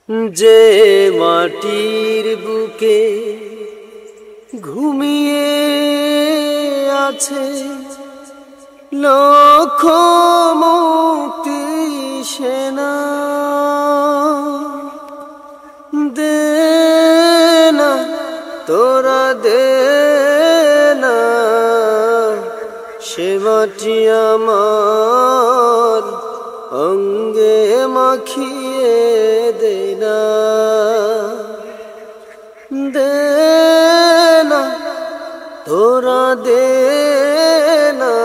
যে মাটির বুকে ঘুমিয়ে আছে লক্ষ মুক্তি সেনা, দে না তোরা দে না সে মাটি আমার অঙ্গে মাখিয়ে দে না, দে না তোরা দে না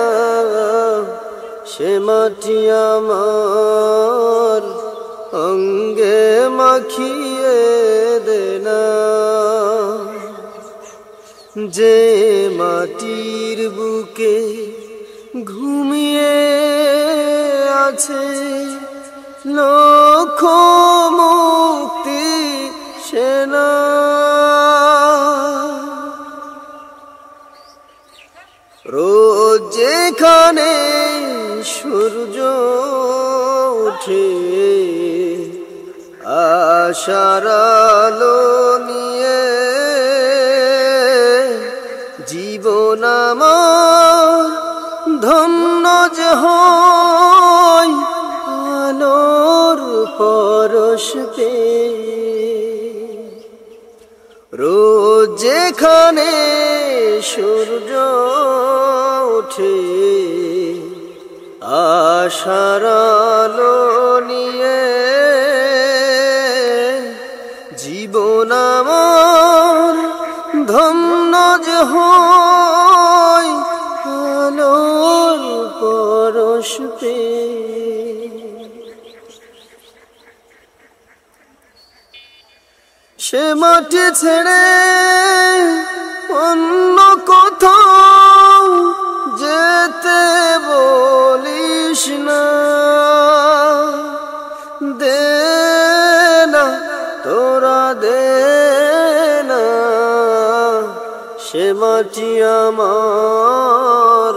সে মাটি আমার অঙ্গে মাখিয়ে দে না। যে মাটির বুকে ঘুমিয়ে আছে লক্ষ মুক্তি সেনা, রোজ যেখানে সূর্য ওঠে আশার আলো নিয়ে, জীবন আমার ধন্য যে হয় আলোর পরশ পেয়ে। রোজ যেখানে সূর্য ওঠে আশার আলো নিয়ে, জীবন আমার ধন্য যে হয় আলোর পরশ পেয়ে। সে মাটি ছেড়ে অন্য কোথাও যেতে বলিস না, দে না তোরা দে না সে মাটি আমার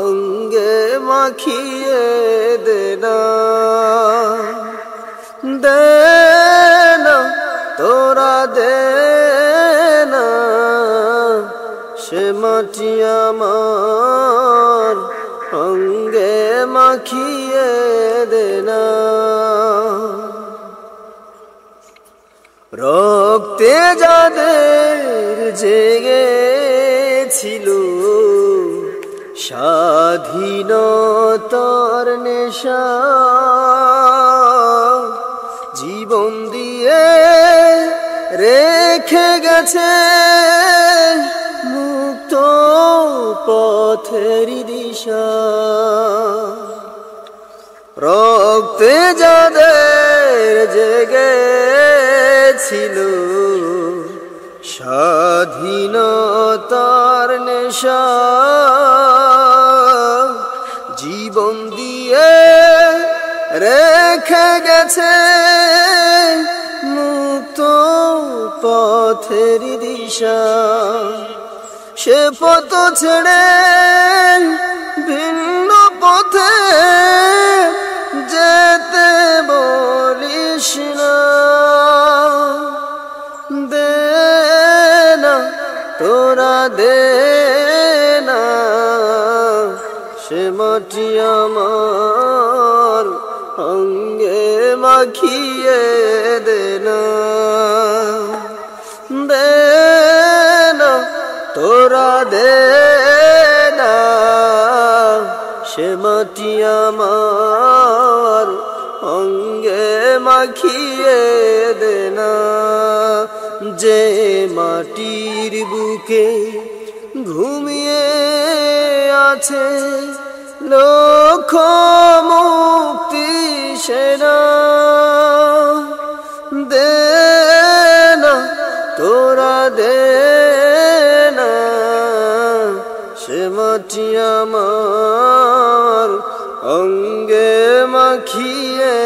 অঙ্গে মাখিয়ে দে না, দে না তোরা দে না সে মাটি আমার অঙ্গে মাখিয়ে দে না। রক্তে যাদের জেগেছিল স্বাধীনতার নেশা, জীবন দিয়ে রেখে গেছে মুক্ত পথের দিশা। রক্তে যাদের জেগেছিল স্বাধীনতার নেশা, জীবন দিয়ে রেখে গেছে মুক্ত পথের দিশা। সে পথ ছেড়ে ভিন্ন পথে যেতে বলিস না, দে না তোরা দে না সে মাটি আমার অঙ্গে মাখিয়ে দে না, দে না তোরা দে না সে মাটি আমার অঙ্গে মাখিয়ে দে না। যে মাটির বুকে ঘুমিয়ে আছে লক্ষ মুক্তি সেনা, দে না তোরা দে না সে মাটি আমার অঙ্গে মাখিয়ে